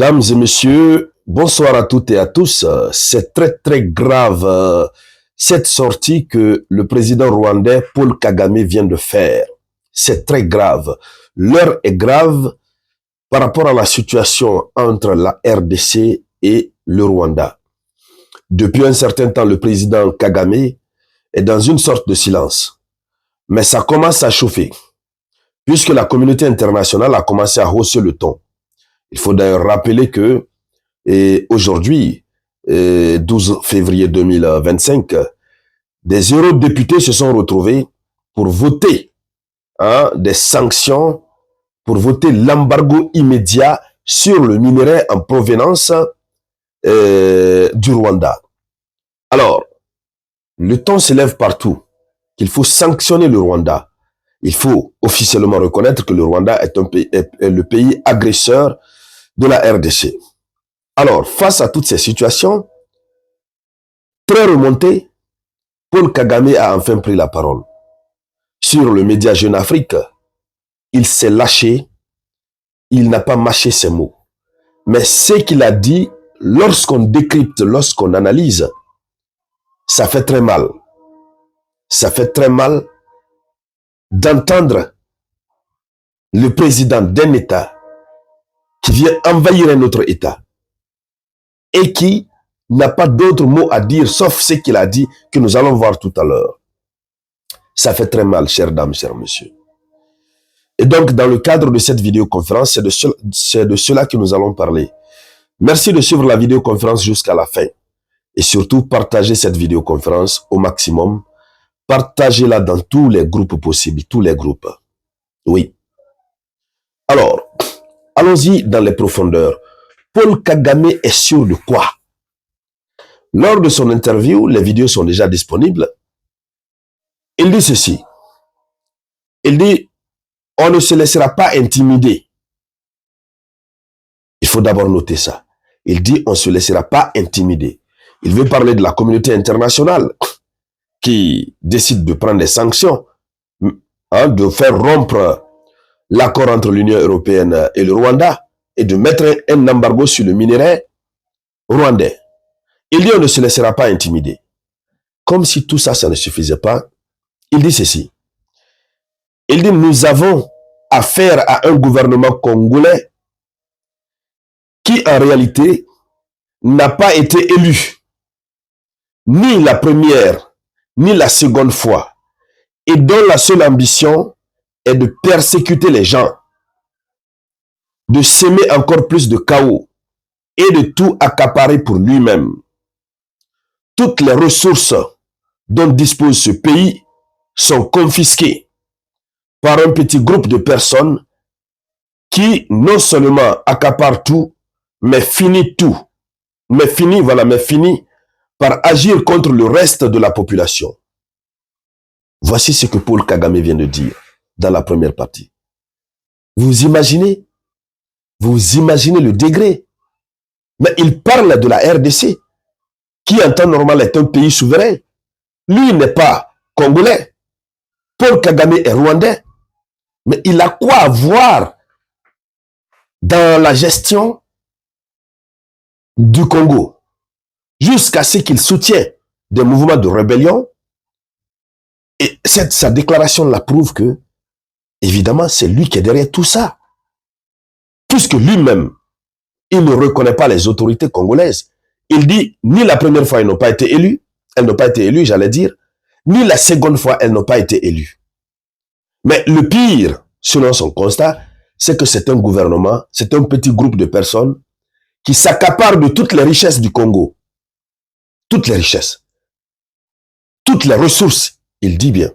Mesdames et messieurs, bonsoir à toutes et à tous. C'est très grave cette sortie que le président rwandais Paul Kagame vient de faire. C'est très grave. L'heure est grave par rapport à la situation entre la RDC et le Rwanda. Depuis un certain temps, le président Kagame est dans une sorte de silence. Mais ça commence à chauffer, puisque la communauté internationale a commencé à hausser le ton. Il faut d'ailleurs rappeler que aujourd'hui, 12 février 2025, des eurodéputés se sont retrouvés pour voter des sanctions, pour voter l'embargo immédiat sur le minerai en provenance du Rwanda. Alors, le ton s'élève partout qu'il faut sanctionner le Rwanda. Il faut officiellement reconnaître que le Rwanda est le pays agresseur de la RDC. Alors, face à toutes ces situations, très remontées, Paul Kagame a enfin pris la parole. Sur le média Jeune Afrique, il s'est lâché, il n'a pas mâché ses mots. Mais ce qu'il a dit, lorsqu'on décrypte, lorsqu'on analyse, ça fait très mal. Ça fait très mal d'entendre le président d'un État qui vient envahir un autre État et qui n'a pas d'autre mot à dire sauf ce qu'il a dit que nous allons voir tout à l'heure. Ça fait très mal, chères dames, chers messieurs. Et donc, dans le cadre de cette vidéoconférence, c'est de cela que nous allons parler. Merci de suivre la vidéoconférence jusqu'à la fin. Et surtout, partagez cette vidéoconférence au maximum. Partagez-la dans tous les groupes possibles, tous les groupes. Oui. Alors, allons-y dans les profondeurs. Paul Kagame est sûr de quoi? Lors de son interview, les vidéos sont déjà disponibles. Il dit ceci. Il dit, on ne se laissera pas intimider. Il faut d'abord noter ça. Il dit, on ne se laissera pas intimider. Il veut parler de la communauté internationale qui décide de prendre des sanctions, de faire rompre l'accord entre l'Union européenne et le Rwanda et de mettre un embargo sur le minerai rwandais. Il dit, on ne se laissera pas intimider. Comme si tout ça, ça ne suffisait pas, il dit ceci. Il dit, nous avons affaire à un gouvernement congolais qui, en réalité, n'a pas été élu, ni la première, ni la seconde fois, et dont la seule ambition est de persécuter les gens, de s'aimer encore plus de chaos et de tout accaparer pour lui-même. Toutes les ressources dont dispose ce pays sont confisquées par un petit groupe de personnes qui non seulement accapare tout, mais finit par agir contre le reste de la population. Voici ce que Paul Kagame vient de dire dans la première partie. Vous imaginez le degré. Mais il parle de la RDC, qui en temps normal est un pays souverain. Lui n'est pas congolais. Paul Kagame est rwandais. Mais il a quoi à voir dans la gestion du Congo, jusqu'à ce qu'il soutient des mouvements de rébellion. Et sa déclaration la prouve que, évidemment, c'est lui qui est derrière tout ça. Puisque lui-même, il ne reconnaît pas les autorités congolaises. Il dit, ni la première fois, elles n'ont pas été élues, j'allais dire, ni la seconde fois, elles n'ont pas été élues. Mais le pire, selon son constat, c'est que c'est un gouvernement, c'est un petit groupe de personnes qui s'accaparent de toutes les richesses du Congo. Toutes les richesses. Toutes les ressources, il dit bien.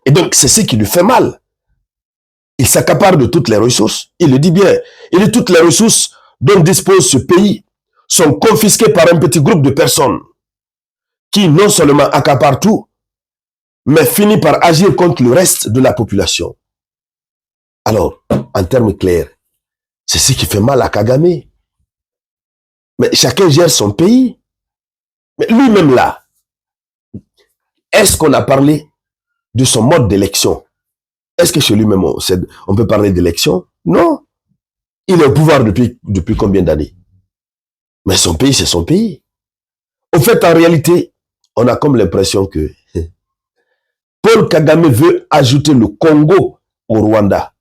Et donc, c'est ce qui lui fait mal. Il s'accapare de toutes les ressources, il le dit bien. Il dit toutes les ressources dont dispose ce pays sont confisquées par un petit groupe de personnes qui non seulement accaparent tout, mais finit par agir contre le reste de la population. Alors, en termes clairs, c'est ce qui fait mal à Kagame. Mais chacun gère son pays. Mais lui-même là, est-ce qu'on a parlé de son mode d'élection? Est-ce que chez lui-même, on peut parler d'élection? Non. Il est au pouvoir depuis combien d'années? Mais son pays, c'est son pays. Au fait, en réalité, on a comme l'impression que Paul Kagame veut ajouter le Congo au Rwanda.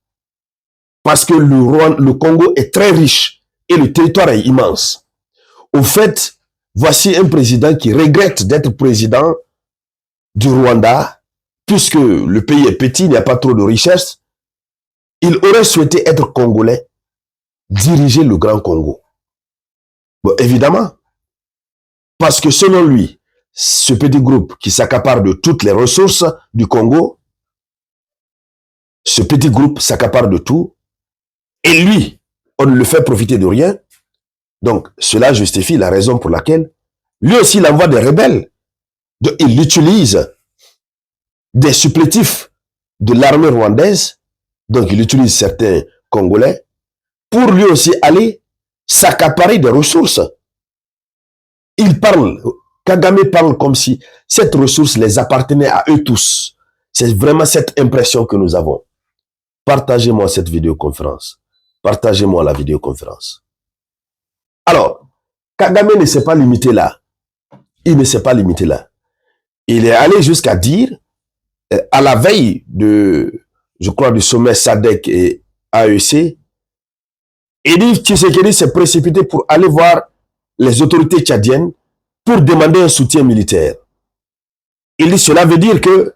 Parce que le Congo est très riche et le territoire est immense. Au fait, voici un président qui regrette d'être président du Rwanda, puisque le pays est petit, il n'y a pas trop de richesse. Il aurait souhaité être congolais, diriger le Grand Congo. Bon, évidemment, parce que selon lui, ce petit groupe qui s'accapare de toutes les ressources du Congo, ce petit groupe s'accapare de tout, et lui, on ne le fait profiter de rien. Donc, cela justifie la raison pour laquelle lui aussi, il envoie des rebelles. Donc, il utilise des supplétifs de l'armée rwandaise, donc il utilise certains Congolais, pour lui aussi aller s'accaparer des ressources. Il parle, Kagame parle comme si cette ressource les appartenait à eux tous. C'est vraiment cette impression que nous avons. Partagez-moi cette vidéoconférence. Partagez-moi la vidéoconférence. Alors, Kagame ne s'est pas limité là. Il ne s'est pas limité là. Il est allé jusqu'à dire, à la veille de, je crois, du sommet SADC et AEC, il dit Tshisekedi s'est précipité pour aller voir les autorités tchadiennes pour demander un soutien militaire. Il dit cela veut dire que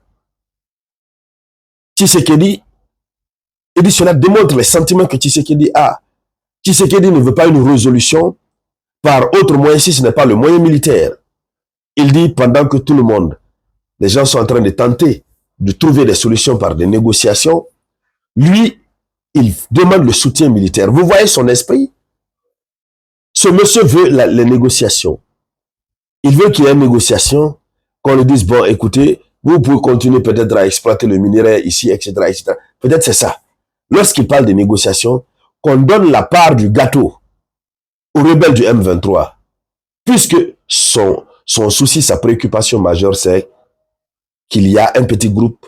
Tshisekedi, il dit cela démontre les sentiments que Tshisekedi a. Tshisekedi ne veut pas une résolution par autre moyen si ce n'est pas le moyen militaire. Il dit pendant que tout le monde, les gens sont en train de tenter de trouver des solutions par des négociations, lui, il demande le soutien militaire. Vous voyez son esprit? Ce monsieur veut les négociations. Il veut qu'il y ait une négociation, qu'on lui dise, bon, écoutez, vous pouvez continuer peut-être à exploiter le minerai ici, etc., etc. Peut-être c'est ça. Lorsqu'il parle de négociations, qu'on donne la part du gâteau aux rebelles du M23, puisque son souci, sa préoccupation majeure, c'est qu'il y a un petit groupe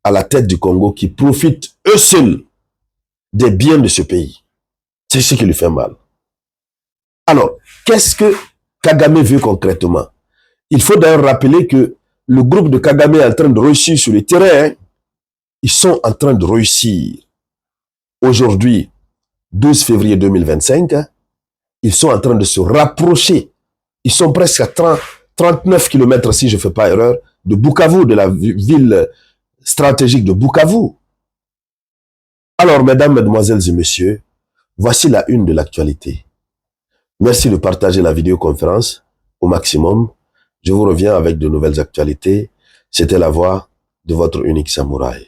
à la tête du Congo qui profite eux seuls des biens de ce pays. C'est ce qui lui fait mal. Alors, qu'est-ce que Kagame veut concrètement? Il faut d'ailleurs rappeler que le groupe de Kagame est en train de réussir sur le terrain. Ils sont en train de réussir. Aujourd'hui, 12 février 2025, ils sont en train de se rapprocher. Ils sont presque à 39 km, si je ne fais pas erreur, de Bukavu, de la ville stratégique de Bukavu. Alors, mesdames, mesdemoiselles et messieurs, voici la une de l'actualité. Merci de partager la vidéoconférence au maximum. Je vous reviens avec de nouvelles actualités. C'était la voix de votre unique samouraï.